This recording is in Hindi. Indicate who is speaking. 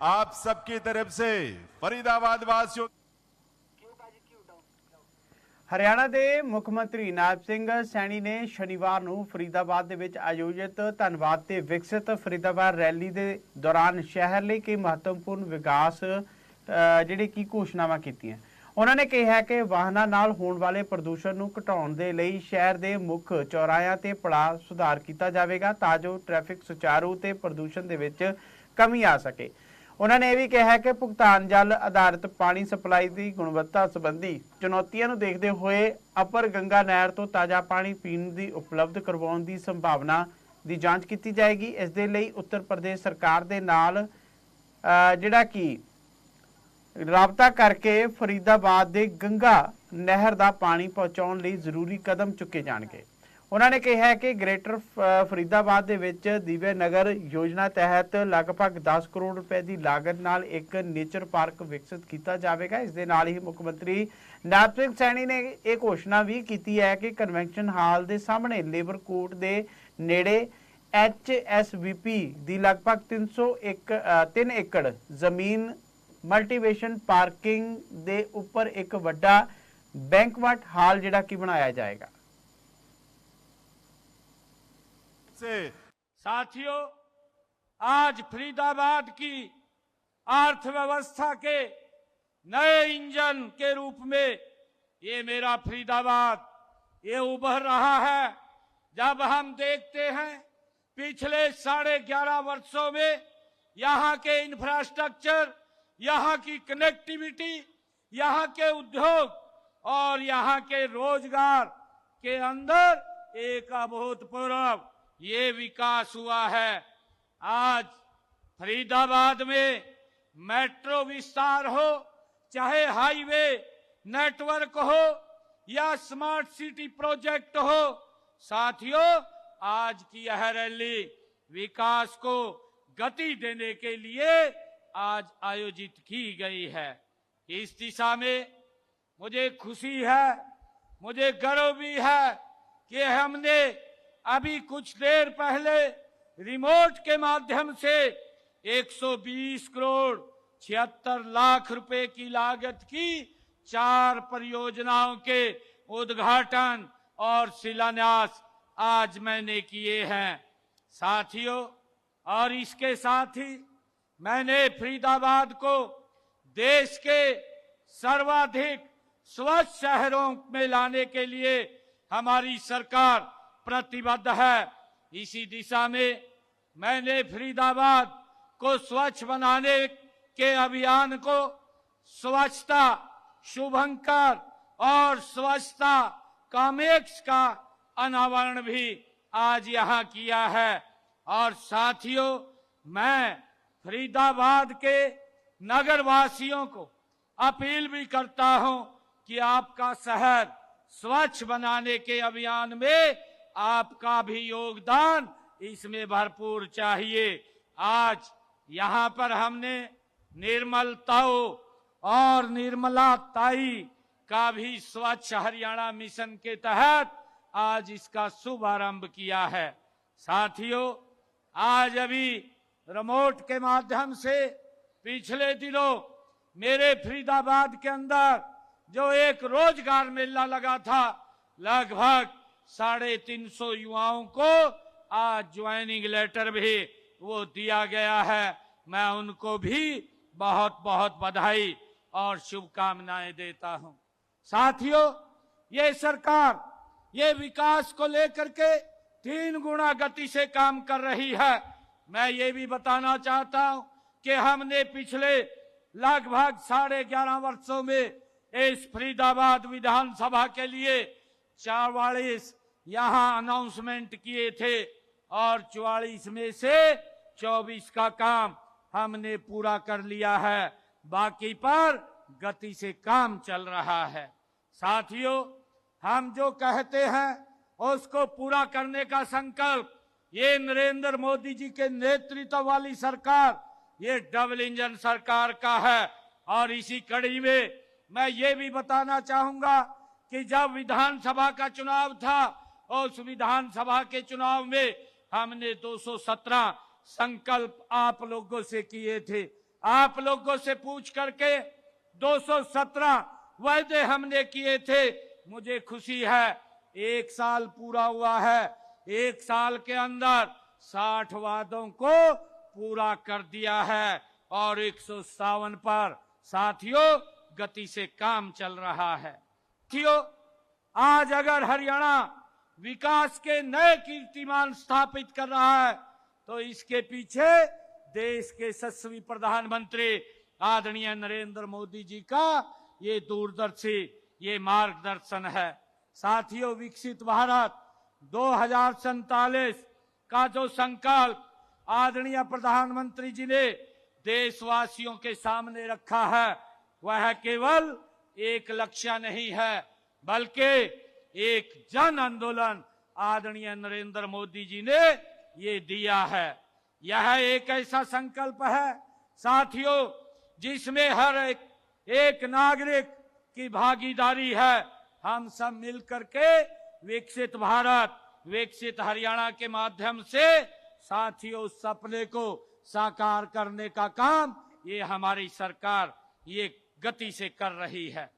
Speaker 1: आप सबकी तरफ से फरीदाबाद वासियों।
Speaker 2: हरियाणा के मुख मंत्री नायब सिंह सैनी ने शनिवार को फरीदाबाद ਦੇ ਵਿੱਚ आयोजित धन्यवाद ਤੇ विकसित फरीदाबाद रैली के दौरान शहर ਲਈ कई महत्वपूर्ण विकास ਜਿਹੜੇ की घोषणावां कीतियां। उन्होंने कहा कि वाहनों नाल होने वाले प्रदूषण ਨੂੰ ਘਟਾਉਣ ਦੇ ਲਈ शहर के मुख चौराहिਆਂ ਤੇ पड़ाव सुधार किया जाएगा तां जो ट्रैफिक सुचारू ते प्रदूषण ਦੇ ਵਿੱਚ कमी आ सके। उन्होंने यह भी कहा कि भुगतान जल आधारित पानी सप्लाई की गुणवत्ता संबंधी चुनौतियों को देखते हुए अपर गंगा नहर तो ताज़ा पानी पीने की उपलब्ध करवाने की संभावना की जांच की जाएगी। इस दे लई उत्तर प्रदेश सरकार के नाल जिहड़ा कि राबता करके फरीदाबाद के गंगा नहर का पानी पहुँचाने लई जरूरी कदम चुके जाएंगे। उन्होंने कहा है कि ग्रेटर फरीदाबाद के विच दिव्य नगर योजना तहत लगभग 10 करोड़ रुपए की लागत नाल एक नेचर पार्क विकसित किया जाएगा। इस दे नाल ही मुख्यमंत्री नायब सिंह सैनी ने यह घोषणा भी की है कि कन्वेंशन हाल के सामने लेबर कोर्ट के नेड़े HSVP की लगभग 3 एकड़ जमीन मल्टीवेशन पार्किंग के उपर एक वड्डा बैंकवट हाल जिहड़ा कि बनाया जाएगा।
Speaker 3: साथियों, आज फरीदाबाद की अर्थव्यवस्था के नए इंजन के रूप में ये मेरा फरीदाबाद ये उभर रहा है। जब हम देखते हैं पिछले 11.5 वर्षों में यहाँ के इंफ्रास्ट्रक्चर, यहाँ की कनेक्टिविटी, यहाँ के उद्योग और यहाँ के रोजगार के अंदर एक अभूतपूर्व ये विकास हुआ है। आज फरीदाबाद में मेट्रो विस्तार हो, चाहे हाईवे नेटवर्क हो या स्मार्ट सिटी प्रोजेक्ट हो, साथियों आज की यह रैली विकास को गति देने के लिए आज आयोजित की गई है। इस दिशा में मुझे खुशी है, मुझे गर्व भी है कि हमने अभी कुछ देर पहले रिमोट के माध्यम से 120 करोड़ 76 लाख रुपए की लागत की 4 परियोजनाओं के उद्घाटन और शिलान्यास आज मैंने किए हैं। साथियों, और इसके साथ ही मैंने फरीदाबाद को देश के सर्वाधिक स्वच्छ शहरों में लाने के लिए हमारी सरकार प्रतिबद्ध है। इसी दिशा में मैंने फरीदाबाद को स्वच्छ बनाने के अभियान को स्वच्छता शुभंकर और स्वच्छता कॉम्प्लेक्स का अनावरण भी आज यहाँ किया है। और साथियों, मैं फरीदाबाद के नगरवासियों को अपील भी करता हूं कि आपका शहर स्वच्छ बनाने के अभियान में आपका भी योगदान इसमें भरपूर चाहिए। आज यहाँ पर हमने निर्मल ताऊ और निर्मला ताई का भी स्वच्छ हरियाणा मिशन के तहत आज इसका शुभारंभ किया है। साथियों, आज अभी रिमोट के माध्यम से पिछले दिनों मेरे फरीदाबाद के अंदर जो एक रोजगार मेला लगा था, लगभग 350 युवाओं को आज ज्वाइनिंग लेटर भी वो दिया गया है। मैं उनको भी बहुत बहुत बधाई और शुभकामनाएं देता हूं। साथियों, ये सरकार ये विकास को लेकर के 3 गुना गति से काम कर रही है। मैं ये भी बताना चाहता हूं कि हमने पिछले लगभग 11.5 वर्षों में इस फरीदाबाद विधानसभा के लिए 44 यहाँ अनाउंसमेंट किए थे और 44 में से 24 का काम हमने पूरा कर लिया है। बाकी पर गति से काम चल रहा है। साथियों, हम जो कहते हैं उसको पूरा करने का संकल्प ये नरेंद्र मोदी जी के नेतृत्व वाली सरकार, ये डबल इंजन सरकार का है। और इसी कड़ी में मैं ये भी बताना चाहूंगा कि जब विधानसभा का चुनाव था, उस विधानसभा के चुनाव में हमने 217 संकल्प आप लोगों से किए थे। आप लोगों से पूछ करके 217 वायदे हमने किए थे। मुझे खुशी है 1 साल पूरा हुआ है। 1 साल के अंदर 60 वादों को पूरा कर दिया है और 157 पर साथियों गति से काम चल रहा है। साथियों, आज अगर हरियाणा विकास के नए कीर्तिमान स्थापित कर रहा है तो इसके पीछे देश के यशस्वी प्रधानमंत्री आदरणीय नरेंद्र मोदी जी का ये दूरदर्शी ये मार्गदर्शन है। साथियों, विकसित भारत 2047 का जो संकल्प आदरणीय प्रधानमंत्री जी ने देशवासियों के सामने रखा है वह केवल एक लक्ष्य नहीं है बल्कि एक जन आंदोलन आदरणीय नरेंद्र मोदी जी ने ये दिया है। यह एक ऐसा संकल्प है साथियों जिसमें हर एक नागरिक की भागीदारी है। हम सब मिलकर के विकसित भारत विकसित हरियाणा के माध्यम से साथियों उस सपने को साकार करने का काम ये हमारी सरकार ये गति से कर रही है।